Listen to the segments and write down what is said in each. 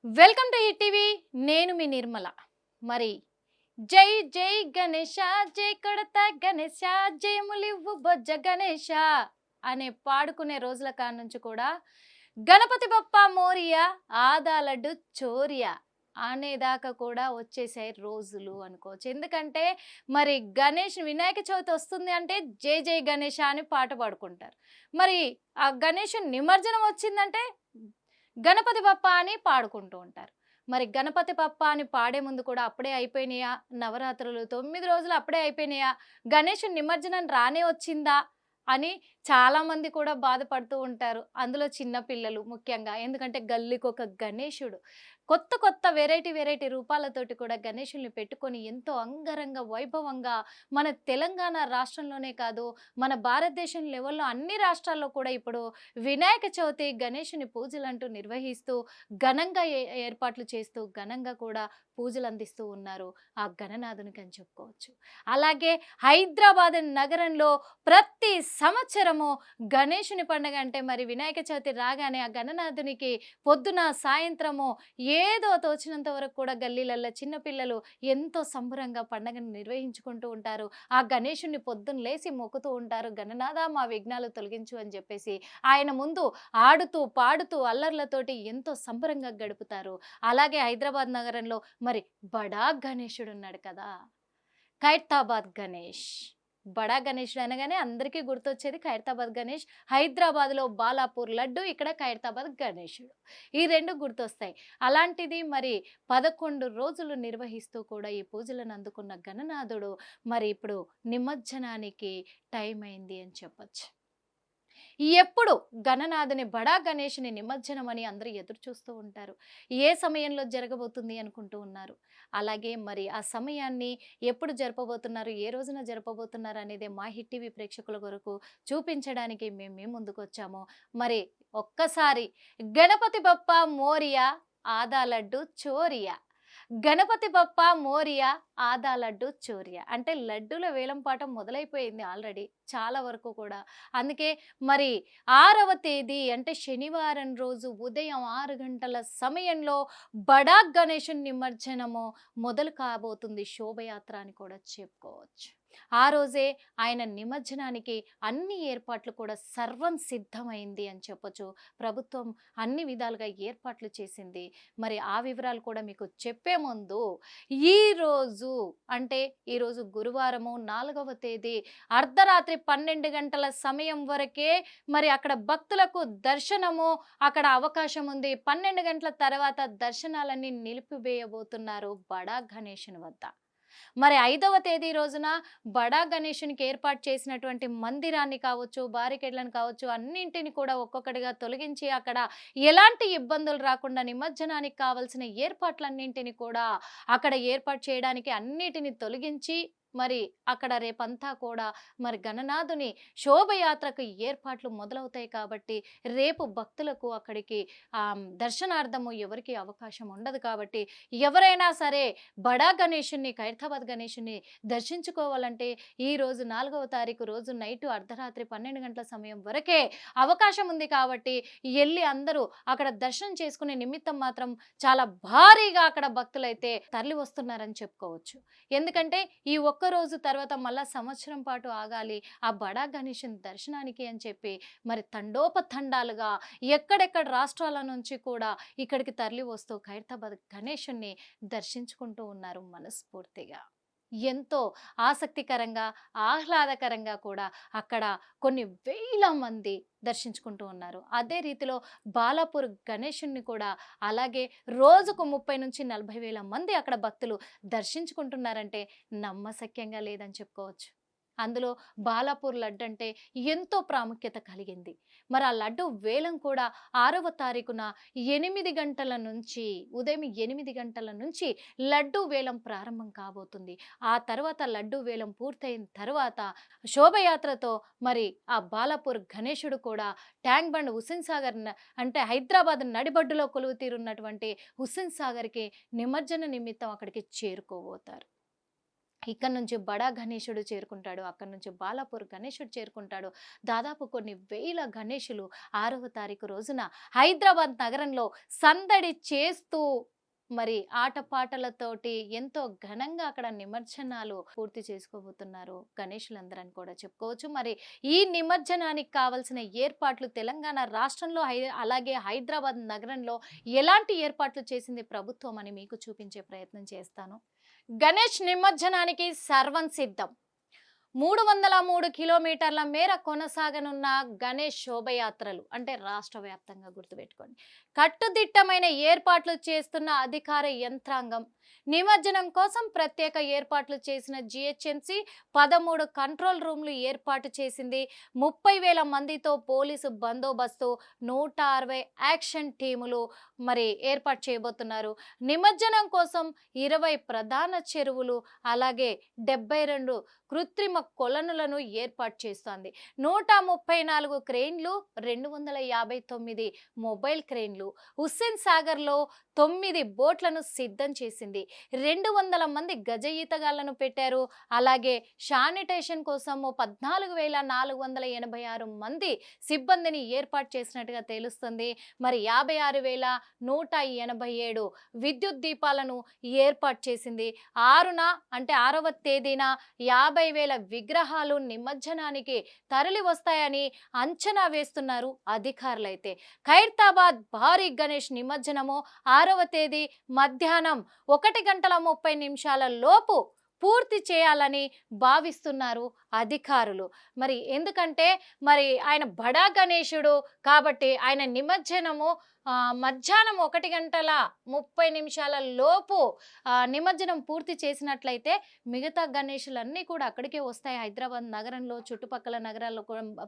Welcome to ETV. నేను మీ నిర్మల. మరి జై జై గణేష, జై కొడతా గణేష, జయములివ్వు బొజ్జ గణేష అనే పాడుకునే రోజుల కాడ నుంచి కూడా గణపతి బప్ప మోరియా, ఆదాలడ్డు చోరియా అనేదాకా కూడా వచ్చేసాయి రోజులు అనుకోవచ్చు. ఎందుకంటే మరి వినాయక చవితి వస్తుంది అంటే జై జై గణేష అని పాట పాడుకుంటారు. మరి ఆ గణేష్ నిమజ్జనం వచ్చిందంటే గణపతి బప్ప అని పాడుకుంటూ ఉంటారు. మరి గణపతి బప్ప అని పాడే ముందు కూడా అప్పుడే అయిపోయినాయా నవరాత్రులు, 9 రోజులు అప్పుడే అయిపోయినాయా, గణేషుని నిమజ్జనం రానే వచ్చిందా అని చాలామంది కూడా బాధపడుతూ ఉంటారు. అందులో చిన్న పిల్లలు ముఖ్యంగా. ఎందుకంటే గల్లీకొక గణేశుడు. కొత్త కొత్త వెరైటీ రూపాలతోటి కూడా గణేశుల్ని పెట్టుకొని ఎంతో అంగరంగ వైభవంగా మన తెలంగాణ రాష్ట్రంలోనే కాదు, మన భారతదేశం లెవెల్‌లో అన్ని రాష్ట్రాల్లో కూడా ఇప్పుడు వినాయక చవితి గణేశుని పూజలంటూ నిర్వహిస్తూ ఘనంగా ఏర్పాట్లు చేస్తూ ఘనంగా కూడా పూజలు అందిస్తూ ఉన్నారు ఆ గణనాథునికి అని చెప్పుకోవచ్చు. అలాగే హైదరాబాద్ నగరంలో ప్రతి సంవత్సరము గణేశుని పండుగ అంటే మరి వినాయక చవితి రాగానే ఆ గణనాథునికి పొద్దున సాయంత్రము ఏదో తోచినంత వరకు కూడా గల్లీలల్లో చిన్నపిల్లలు ఎంతో సంబరంగా పండుగను నిర్వహించుకుంటూ ఉంటారు. ఆ గణేశుని పొద్దున్న లేసి మొక్కుతూ ఉంటారు. గణనాథ మా విఘ్నాలు తొలగించు అని చెప్పేసి ఆయన ముందు ఆడుతూ పాడుతూ అల్లర్లతోటి ఎంతో సంబరంగా గడుపుతారు. అలాగే హైదరాబాద్ నగరంలో మరి బడా గణేశుడు ఉన్నాడు కదా, ఖైరతాబాద్ గణేష్. బడా గణేశుడు అనగానే అందరికీ గుర్తొచ్చేది ఖైరతాబాద్ గణేష్. హైదరాబాద్లో బాలాపూర్ లడ్డు, ఇక్కడ ఖైరతాబాద్ గణేశుడు. ఈ 2 గుర్తొస్తాయి. అలాంటిది మరి 11 రోజులు నిర్వహిస్తూ కూడా ఈ పూజలను అందుకున్న గణనాథుడు మరి ఇప్పుడు నిమజ్జనానికి టైం అయింది అని చెప్పొచ్చు. ఎప్పుడు గణనాథుని బడా గణేషుని నిమజ్జనం అని అందరూ ఎదురు చూస్తూ ఉంటారు. ఏ సమయంలో జరగబోతుంది అనుకుంటూ ఉన్నారు. అలాగే మరి ఆ సమయాన్ని ఎప్పుడు జరపబోతున్నారు, ఏ రోజున జరపబోతున్నారు అనేది మా హిట్ టీవీ ప్రేక్షకుల కొరకు చూపించడానికి మేము మీ ముందుకొచ్చాము. మరి ఒక్కసారి గణపతి బప్ప మోరియా, ఆదా లడ్డు చోరియా. గణపతి బప్ప మోరియా, ఆదా లడ్డు చోరియా. అంటే లడ్డూల వేలంపాట మొదలైపోయింది ఆల్రెడీ చాలా వరకు కూడా. అందుకే మరి 6వ తేదీ అంటే శనివారం రోజు ఉదయం 6 గంటల సమయంలో బడా గణేశుని నిమజ్జనము మొదలు కాబోతుంది. శోభయాత్ర అని కూడా చెప్పుకోవచ్చు. ఆ రోజే ఆయన నిమజ్జనానికి అన్ని ఏర్పాట్లు కూడా సర్వం సిద్ధమైంది అని చెప్పొచ్చు. ప్రభుత్వం అన్ని విధాలుగా ఏర్పాట్లు చేసింది. మరి ఆ వివరాలు కూడా మీకు చెప్పే ముందు ఈరోజు అంటే ఈరోజు గురువారము 4వ తేదీ అర్ధరాత్రి 12 గంటల సమయం వరకే మరి అక్కడ భక్తులకు దర్శనము అక్కడ అవకాశం ఉంది. 12 గంటల తర్వాత దర్శనాలన్నీ నిలిపివేయబోతున్నారు బడా గణేశుని వద్ద. మరి 5వ తేదీ రోజున బడా గణేశునికి ఏర్పాటు చేసినటువంటి మందిరాన్ని కావచ్చు, బారికేడ్లను కావచ్చు, అన్నింటిని కూడా ఒక్కొక్కటిగా తొలగించి అక్కడ ఎలాంటి ఇబ్బందులు రాకుండా నిమజ్జనానికి కావాల్సిన ఏర్పాట్లన్నింటిని కూడా అక్కడ ఏర్పాటు చేయడానికి అన్నిటిని తొలగించి మరి అక్కడ రేపంతా కూడా మరి గణనాథుని శోభయాత్రకు ఏర్పాట్లు మొదలవుతాయి కాబట్టి రేపు భక్తులకు అక్కడికి దర్శనార్థము ఎవరికి అవకాశం ఉండదు కాబట్టి ఎవరైనా సరే బడా గణేశుని ఖైరతాబాద్ గణేశుని దర్శించుకోవాలంటే ఈ రోజు 4వ తారీఖు రోజు నైట్ అర్ధరాత్రి 12 గంటల సమయం వరకే అవకాశం ఉంది కాబట్టి వెళ్ళి అందరూ అక్కడ దర్శనం చేసుకునే నిమిత్తం మాత్రం చాలా భారీగా అక్కడ భక్తులైతే తరలి వస్తున్నారని చెప్పుకోవచ్చు. ఎందుకంటే ఈ ఒక్క రోజు తర్వాత మళ్ళా సంవత్సరం పాటు ఆగాలి ఆ బడా గణేశుని దర్శనానికి అని చెప్పి మరి తండోపతండాలుగా ఎక్కడెక్కడ రాష్ట్రాల నుంచి కూడా ఇక్కడికి తరలి వస్తూ ఖైరతాబాద్ గణేశుని దర్శించుకుంటూ ఉన్నారు మనస్ఫూర్తిగా. ఎంతో ఆసక్తికరంగా ఆహ్లాదకరంగా కూడా అక్కడ కొన్ని వేల మంది దర్శించుకుంటూ ఉన్నారు. అదే రీతిలో బాలాపూర్ గణేశుని కూడా అలాగే రోజుకు 30 నుంచి 40 వేల మంది అక్కడ భక్తులు దర్శించుకుంటున్నారంటే నమ్మశక్యంగా లేదని చెప్పుకోవచ్చు. అందులో బాలాపూర్ లడ్డు అంటే ఎంతో ప్రాముఖ్యత కలిగింది. మరి ఆ లడ్డు వేలం కూడా 6వ తారీఖున 8 గంటల నుంచి ఉదయం 8 గంటల నుంచి లడ్డు వేలం ప్రారంభం కాబోతుంది. ఆ తర్వాత లడ్డు వేలం పూర్తయిన తర్వాత శోభయాత్రతో మరి ఆ బాలాపూర్ గణేశుడు కూడా ట్యాంక్ బండ్ హుస్సేన్ సాగర్ అంటే హైదరాబాద్ నడిబడ్డులో కొలువు తీరున్నటువంటి హుస్సేన్ సాగర్కి నిమజ్జన నిమిత్తం అక్కడికి చేరుకోబోతారు. ఇక్కడ నుంచి బడా గణేశుడు చేరుకుంటాడు, అక్కడ నుంచి బాలాపూర్ గణేశుడు చేరుకుంటాడు. దాదాపు కొన్ని వేల గణేశులు 6వ తారీఖు రోజున హైదరాబాద్ నగరంలో సందడి చేస్తూ మరి ఆటపాటలతోటి ఎంతో ఘనంగా అక్కడ నిమజ్జనాలు పూర్తి చేసుకోబోతున్నారు గణేశులందరని కూడా చెప్పుకోవచ్చు. మరి ఈ నిమజ్జనానికి కావాల్సిన ఏర్పాట్లు తెలంగాణ రాష్ట్రంలో అలాగే హైదరాబాద్ నగరంలో ఎలాంటి ఏర్పాట్లు చేసింది ప్రభుత్వం అని మీకు చూపించే ప్రయత్నం చేస్తాను. గణేష్ నిమజ్జనానికి సర్వం సిద్ధం. 303 కిలోమీటర్ల మేర కొనసాగనున్న గణేష్ శోభయాత్రలు అంటే రాష్ట్ర వ్యాప్తంగా గుర్తుపెట్టుకోండి. కట్టుదిట్టమైన ఏర్పాట్లు చేస్తున్న అధికార యంత్రాంగం. నిమజ్జనం కోసం ప్రత్యేక ఏర్పాట్లు చేసిన జిహెచ్ఎంసి 13 కంట్రోల్ రూమ్లు ఏర్పాటు చేసింది. 30,000 మందితో పోలీసు బందోబస్తు, 160 యాక్షన్ టీములు మరి ఏర్పాటు చేయబోతున్నారు. నిమజ్జనం కోసం 20 ప్రధాన చెరువులు అలాగే 72 కృత్రిమ కొలనులను ఏర్పాటు చేస్తోంది. 134 క్రెయిన్లు, 259 మొబైల్ క్రెయిన్లు. హుస్సేన్ సాగర్లో 9 బోట్లను సిద్ధం చేసింది. 200 మంది గజ ఈతగాళ్లను పెట్టారు. అలాగే శానిటేషన్ కోసం 14,486 మంది సిబ్బందిని ఏర్పాటు చేసినట్టుగా తెలుస్తుంది. మరి 56,187 విద్యుత్ దీపాలను ఏర్పాటు చేసింది. 6న అంటే 6వ తేదీన 50,000 విగ్రహాలు నిమజ్జనానికి తరలి వస్తాయని అంచనా వేస్తున్నారు అధికారులైతే. ఖైరతాబాద్ భారీ గణేష్ నిమజ్జనము 6వ తేదీ మధ్యాహ్నం 1:30 లోపు పూర్తి చేయాలని భావిస్తున్నారు అధికారులు. మరి ఎందుకంటే మరి ఆయన బడా గణేశుడు కాబట్టి ఆయన నిమజ్జనము మధ్యాహ్నం 1:30 లోపు నిమజ్జనం పూర్తి చేసినట్లయితే మిగతా గణేశులన్నీ కూడా అక్కడికే వస్తాయి, హైదరాబాద్ నగరంలో చుట్టుపక్కల నగరాల్లో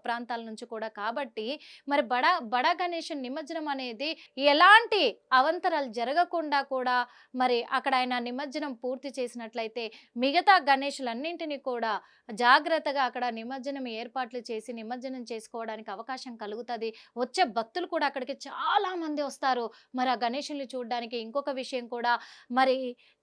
ప్రాంతాల నుంచి కూడా. కాబట్టి మరి బడా గణేశుని నిమజ్జనం అనేది ఎలాంటి అవంతరాలు జరగకుండా కూడా మరి అక్కడ ఆయన నిమజ్జనం పూర్తి చేసినట్లయితే మిగతా గణేశులన్నింటినీ కూడా జాగ్రత్తగా అక్కడ నిమజ్జనం ఏర్పాట్లు చేసి నిమజ్జనం చేసుకోవడానికి అవకాశం కలుగుతుంది. వచ్చే భక్తులు కూడా అక్కడికి చాలా మంది వస్తారు మరి ఆ గణేశుల్ని చూడడానికి. ఇంకొక విషయం కూడా మరి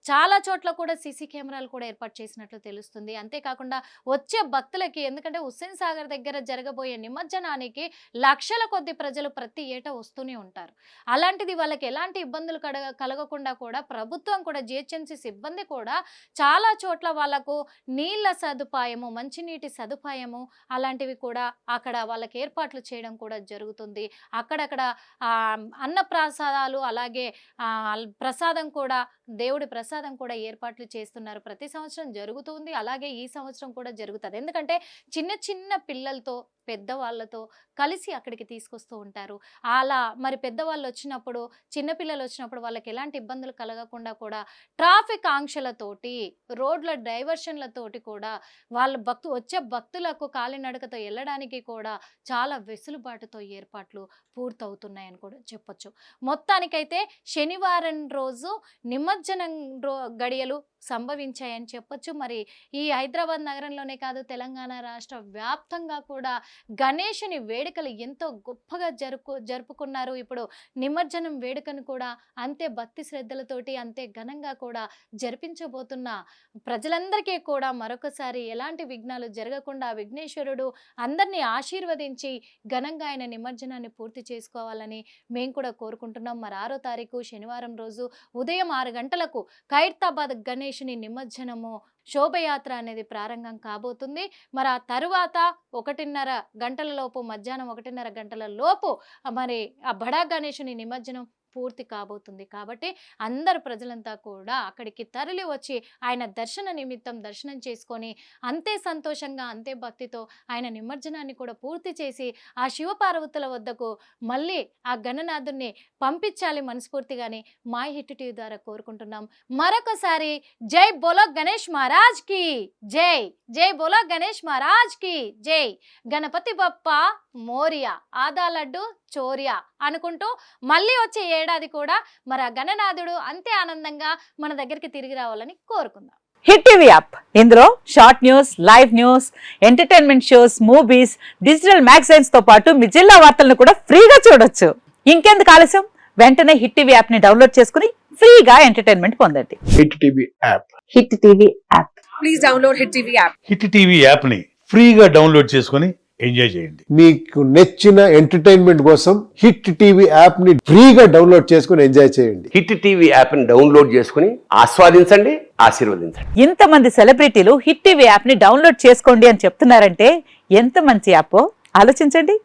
చాలా చోట్ల కూడా సీసీ కెమెరాలు కూడా ఏర్పాటు చేసినట్లు తెలుస్తుంది. అంతేకాకుండా వచ్చే భక్తులకి, ఎందుకంటే హుస్సేన్ సాగర్ దగ్గర జరగబోయే నిమజ్జనానికి లక్షల కొద్ది ప్రజలు ప్రతి ఏటా వస్తూనే ఉంటారు. అలాంటిది వాళ్ళకి ఎలాంటి ఇబ్బందులు కలగకుండా కూడా ప్రభుత్వం కూడా జిహెచ్ఎంసీ సిబ్బంది కూడా చాలా చోట్ల వాళ్ళకు నీళ్ళ సదుపాయము, మంచినీటి సదుపాయము అలాంటివి కూడా అక్కడ వాళ్ళకి ఏర్పాట్లు చేయడం కూడా జరుగుతుంది. అక్కడక్కడ అన్నప్రసాదాలు అలాగే ప్రసాదం కూడా, దేవుడి ప్రసాదం కూడా ఏర్పాట్లు చేస్తున్నారు. ప్రతి సంవత్సరం జరుగుతుంది, అలాగే ఈ సంవత్సరం కూడా జరుగుతుంది. ఎందుకంటే చిన్న చిన్న పిల్లలతో పెద్దవాళ్ళతో కలిసి అక్కడికి తీసుకొస్తూ ఉంటారు. అలా మరి పెద్దవాళ్ళు వచ్చినప్పుడు, చిన్నపిల్లలు వచ్చినప్పుడు వాళ్ళకి ఎలాంటి ఇబ్బందులు కలగకుండా కూడా ట్రాఫిక్ ఆంక్షలతోటి, రోడ్ల డైవర్షన్లతోటి కూడా వచ్చే భక్తులకు కాలినడకతో వెళ్ళడానికి కూడా చాలా వెసులుబాటుతో ఏర్పాట్లు పూర్తవుతున్నాయని కూడా చెప్పొచ్చు. మొత్తానికైతే శనివారం రోజు నిమజ్జనం గడియలు సంభవించాయని చెప్పొచ్చు. మరి ఈ హైదరాబాద్ నగరంలోనే కాదు, తెలంగాణ రాష్ట్ర వ్యాప్తంగా కూడా గణేశుని వేడుకలు ఎంతో గొప్పగా జరుపుకున్నారు. ఇప్పుడు నిమజ్జనం వేడుకను కూడా అంతే భక్తి శ్రద్ధలతోటి అంతే ఘనంగా కూడా జరిపించబోతున్న ప్రజలందరికీ కూడా మరొకసారి ఎలాంటి విఘ్నాలు జరగకుండా విఘ్నేశ్వరుడు అందరినీ ఆశీర్వదించి ఘనంగా ఆయన నిమజ్జనాన్ని పూర్తి చేసుకోవాలని మేము కూడా కోరుకుంటున్నాం. మరి 6వ తారీఖు శనివారం రోజు ఉదయం 6 గంటలకు ఖైరతాబాద్ గణేశుని నిమజ్జనము శోభయాత్ర అనేది ప్రారంభం కాబోతుంది. మరి ఆ తరువాత 1:30 గంటల లోపు, మధ్యాహ్నం 1:30 గంటల లోపు మరి ఆ బడా గణేశుని నిమజ్జనం పూర్తి కాబోతుంది. కాబట్టి అందరు ప్రజలంతా కూడా అక్కడికి తరలి వచ్చి ఆయన దర్శన నిమిత్తం దర్శనం చేసుకొని అంతే సంతోషంగా అంతే భక్తితో ఆయన నిమజ్జనాన్ని కూడా పూర్తి చేసి ఆ శివపార్వతుల వద్దకు మళ్ళీ ఆ గణనాథుని పంపించాలి మనస్ఫూర్తిగాని మై హిట్ టీవీ ద్వారా కోరుకుంటున్నాం. మరొకసారి జై బోలో గణేష్ మహారాజ్ కి జై, జై బోలో గణేష్ మహారాజ్ కి జై. గణపతి బప్ప మోరియా, ఆదా లడ్డు చోరియా అనుకుంటూ మళ్ళీ వచ్చే ఏడాది కూడా మరి ఆ గణనాథుడు అంతే ఆనందంగా మన దగ్గరికి తిరిగి రావాలని కోరుకుందాం. హిట్ టీవీ యాప్, ఇందులో short news, live news, entertainment shows, movies, digital magazines తో పాటు మీ జిల్లా వార్తలను కూడా ఫ్రీగా చూడొచ్చు. ఇంకెందుకు ఆలస్యం, వెంటనే హిట్ టీవీ యాప్ ని డౌన్లోడ్ చేసుకుని ఫ్రీగా ఎంటర్టైన్మెంట్ పొందండి. Hit TV app. Hit TV app. please download Hit TV app. Hit TV యాప్ని ఫ్రీగా డౌన్లోడ్ చేసుకొని ఎంజాయ్ చేయండి. మీకు నచ్చిన ఎంటర్టైన్మెంట్ కోసం హిట్ టీవీ యాప్ ని ఫ్రీగా డౌన్లోడ్ చేసుకుని ఎంజాయ్ చేయండి. హిట్ టీవీ యాప్ని డౌన్లోడ్ చేసుకుని ఆస్వాదించండి, ఆశీర్వదించండి. ఇంతమంది సెలబ్రిటీలు హిట్ టీవీ యాప్ ని డౌన్లోడ్ చేసుకోండి అని చెప్తున్నారంటే ఎంత మంచి యాప్ ఆలోచించండి.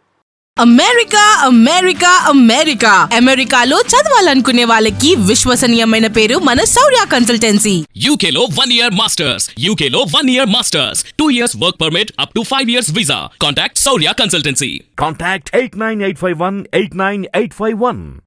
అమెరికా అమెరికా అమెరికా అమెరికాలో చదవాలనుకునే వాళ్ళకి విశ్వసనీయమైన పేరు మన శౌర్య కన్సల్టెన్సీ. UK లో 1 year masters. UK లో 1 year masters. 2 years work permit up to 5 years visa. Contact Saurya Consultancy. Contact 89851 89851.